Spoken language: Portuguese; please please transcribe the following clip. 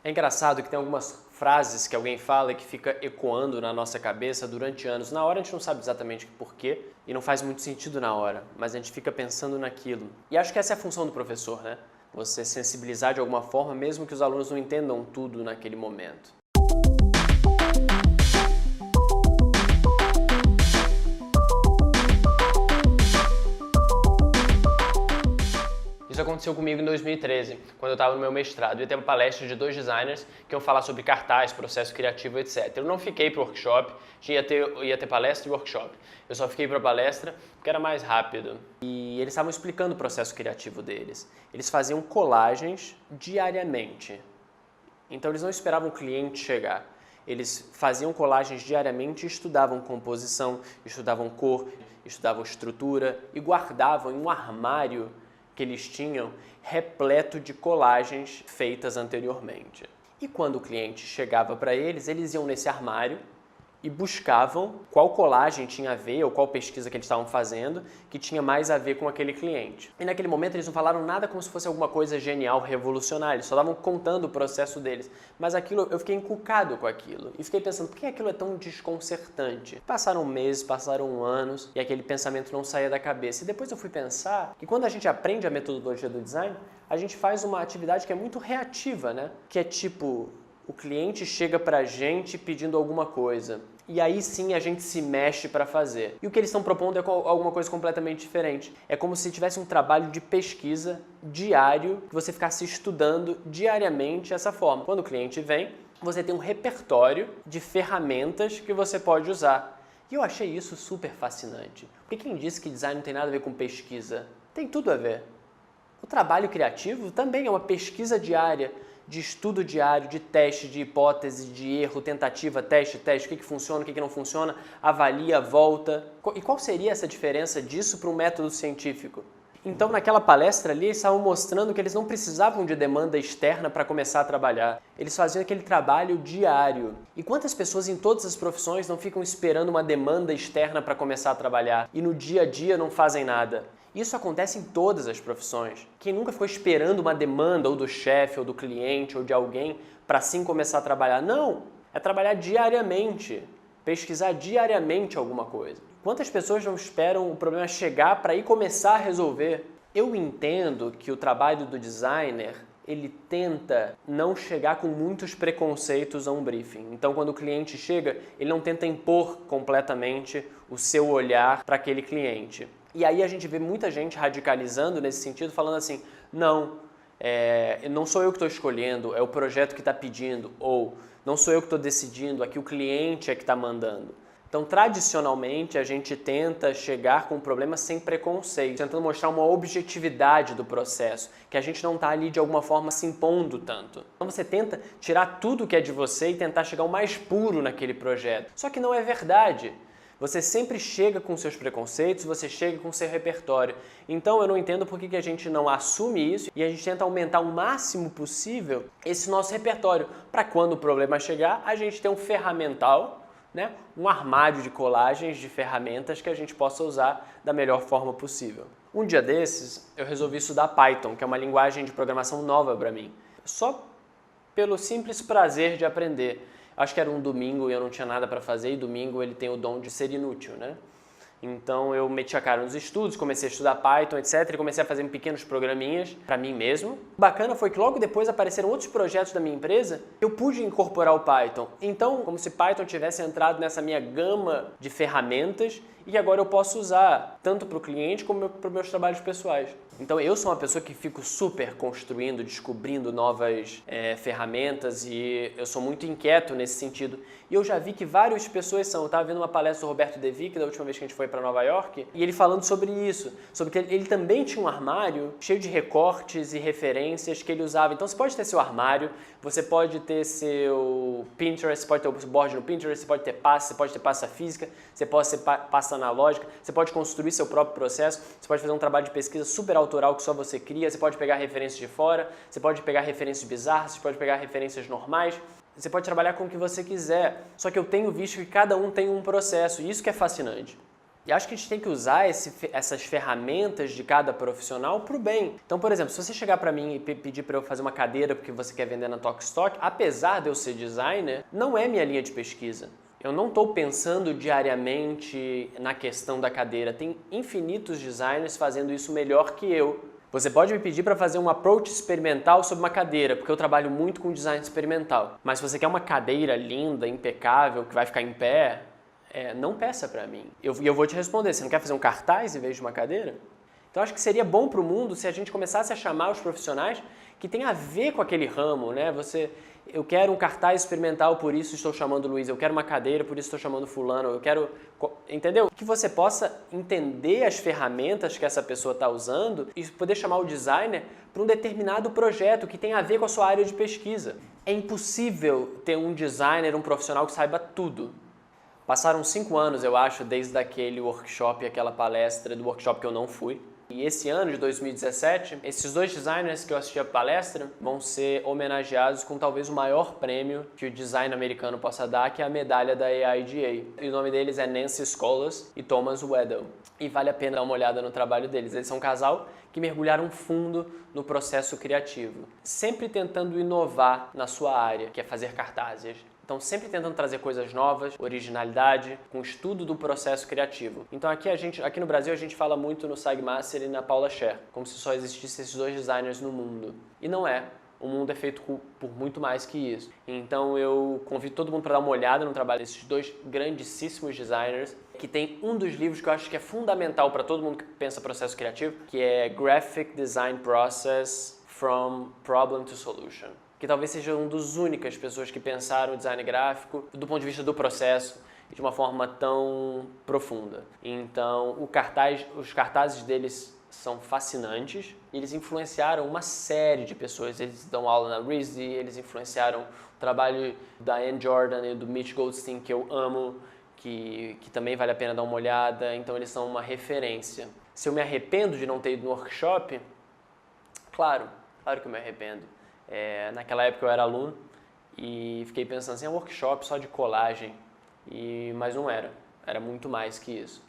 É engraçado que tem algumas frases que alguém fala e que fica ecoando na nossa cabeça durante anos. Na hora a gente não sabe exatamente por quê e não faz muito sentido na hora, mas a gente fica pensando naquilo. E acho que essa é a função do professor, né? Você sensibilizar de alguma forma, mesmo que os alunos não entendam tudo naquele momento. Isso aconteceu comigo em 2013, quando eu estava no meu mestrado. Eu ia ter uma palestra de 2 designers que iam falar sobre cartaz, processo criativo, etc. Eu não fiquei para o workshop, ia ter palestra e workshop. Eu só fiquei para a palestra porque era mais rápido. E eles estavam explicando o processo criativo deles. Eles faziam colagens diariamente. Então eles não esperavam o cliente chegar. Eles faziam colagens diariamente e estudavam composição, estudavam cor, estudavam estrutura e guardavam em um armário que eles tinham repleto de colagens feitas anteriormente. E quando o cliente chegava para eles, eles iam nesse armário e buscavam qual colagem tinha a ver ou qual pesquisa que eles estavam fazendo que tinha mais a ver com aquele cliente. E naquele momento eles não falaram nada como se fosse alguma coisa genial, revolucionária, eles só estavam contando o processo deles. Mas aquilo, eu fiquei encucado com aquilo e fiquei pensando, por que aquilo é tão desconcertante? Passaram meses, passaram anos e aquele pensamento não saía da cabeça. E depois eu fui pensar que quando a gente aprende a metodologia do design, a gente faz uma atividade que é muito reativa, né? Que é tipo, o cliente chega pra gente pedindo alguma coisa. E aí sim a gente se mexe para fazer. E o que eles estão propondo é alguma coisa completamente diferente. É como se tivesse um trabalho de pesquisa diário, que você ficasse estudando diariamente essa forma. Quando o cliente vem, você tem um repertório de ferramentas que você pode usar. E eu achei isso super fascinante. Porque quem disse que design não tem nada a ver com pesquisa? Tem tudo a ver. O trabalho criativo também é uma pesquisa diária, de estudo diário, de teste, de hipótese, de erro, tentativa, teste, o que funciona, o que não funciona, avalia, volta. E qual seria essa diferença disso para um método científico? Então, naquela palestra ali, eles estavam mostrando que eles não precisavam de demanda externa para começar a trabalhar. Eles faziam aquele trabalho diário. E quantas pessoas em todas as profissões não ficam esperando uma demanda externa para começar a trabalhar e no dia a dia não fazem nada? Isso acontece em todas as profissões. Quem nunca ficou esperando uma demanda ou do chefe, ou do cliente, ou de alguém para assim começar a trabalhar? Não! É trabalhar diariamente, pesquisar diariamente alguma coisa. Quantas pessoas não esperam o problema chegar para ir começar a resolver? Eu entendo que o trabalho do designer, ele tenta não chegar com muitos preconceitos a um briefing. Então, quando o cliente chega, ele não tenta impor completamente o seu olhar para aquele cliente. E aí a gente vê muita gente radicalizando nesse sentido, falando assim, não sou eu que estou escolhendo, é o projeto que está pedindo, ou não sou eu que estou decidindo, aqui o cliente é que está mandando. Então, tradicionalmente, a gente tenta chegar com o problema sem preconceito, tentando mostrar uma objetividade do processo, que a gente não está ali de alguma forma se impondo tanto. Então você tenta tirar tudo que é de você e tentar chegar o mais puro naquele projeto. Só que não é verdade. Você sempre chega com seus preconceitos, você chega com seu repertório. Então eu não entendo por que a gente não assume isso e a gente tenta aumentar o máximo possível esse nosso repertório, para quando o problema chegar, a gente ter um ferramental, né? Um armário de colagens de ferramentas que a gente possa usar da melhor forma possível. Um dia desses, eu resolvi estudar Python, que é uma linguagem de programação nova para mim, só pelo simples prazer de aprender. Acho que era um domingo e eu não tinha nada para fazer, e domingo ele tem o dom de ser inútil, né? Então eu meti a cara nos estudos, comecei a estudar Python, etc. E comecei a fazer pequenos programinhas para mim mesmo. O bacana foi que logo depois apareceram outros projetos da minha empresa, eu pude incorporar o Python. Então, como se Python tivesse entrado nessa minha gama de ferramentas e agora eu posso usar tanto para o cliente como para os meus trabalhos pessoais. Então eu sou uma pessoa que fico super construindo, descobrindo novas ferramentas e eu sou muito inquieto nesse sentido. E eu já vi que várias pessoas são. Eu estava vendo uma palestra do Roberto De Vick da última vez que a gente foi para Nova York e ele falando sobre isso, sobre que ele também tinha um armário cheio de recortes e referências que ele usava. Então você pode ter seu armário, você pode ter seu Pinterest, você pode ter o board no Pinterest, você pode ter pasta, você pode ter pasta física, você pode ter pasta analógica, você pode construir seu próprio processo, você pode fazer um trabalho de pesquisa super autoral que só você cria, você pode pegar referências de fora, você pode pegar referências bizarras, você pode pegar referências normais, você pode trabalhar com o que você quiser. Só que eu tenho visto que cada um tem um processo e isso que é fascinante. E acho que a gente tem que usar essas ferramentas de cada profissional para o bem. Então, por exemplo, se você chegar para mim e pedir para eu fazer uma cadeira porque você quer vender na Tokstok, apesar de eu ser designer, não é minha linha de pesquisa. Eu não estou pensando diariamente na questão da cadeira. Tem infinitos designers fazendo isso melhor que eu. Você pode me pedir para fazer um approach experimental sobre uma cadeira, porque eu trabalho muito com design experimental. Mas se você quer uma cadeira linda, impecável, que vai ficar em pé, não peça para mim. E eu vou te responder, você não quer fazer um cartaz em vez de uma cadeira? Então acho que seria bom para o mundo se a gente começasse a chamar os profissionais que tem a ver com aquele ramo, né? Eu quero um cartaz experimental, por isso estou chamando o Luiz. Eu quero uma cadeira, por isso estou chamando fulano. Eu quero... Entendeu? Que você possa entender as ferramentas que essa pessoa está usando e poder chamar o designer para um determinado projeto que tem a ver com a sua área de pesquisa. É impossível ter um designer, um profissional que saiba tudo. Passaram 5 anos, eu acho, desde aquele workshop, aquela palestra do workshop que eu não fui. E esse ano de 2017, esses 2 designers que eu assisti a palestra vão ser homenageados com talvez o maior prêmio que o design americano possa dar, que é a medalha da AIGA. E o nome deles é Nancy Scholas e Thomas Weddell. E vale a pena dar uma olhada no trabalho deles. Eles são um casal que mergulharam fundo no processo criativo, sempre tentando inovar na sua área, que é fazer cartazes. Então, sempre tentando trazer coisas novas, originalidade, com estudo do processo criativo. Então, aqui no Brasil, a gente fala muito no Sagmaster e na Paula Scher, como se só existissem esses 2 designers no mundo. E não é. O mundo é feito por muito mais que isso. Então, eu convido todo mundo para dar uma olhada no trabalho desses 2 grandíssimos designers, que tem um dos livros que eu acho que é fundamental para todo mundo que pensa processo criativo, que é Graphic Design Process From Problem to Solution, que talvez seja uma das únicas pessoas que pensaram o design gráfico do ponto de vista do processo de uma forma tão profunda. Então, os cartazes deles são fascinantes e eles influenciaram uma série de pessoas. Eles dão aula na RISD, eles influenciaram o trabalho da Anne Jordan e do Mitch Goldstein, que eu amo, que também vale a pena dar uma olhada. Então, eles são uma referência. Se eu me arrependo de não ter ido no workshop, claro que eu me arrependo. Naquela época eu era aluno e fiquei pensando assim, é um workshop só de colagem, mas não era muito mais que isso.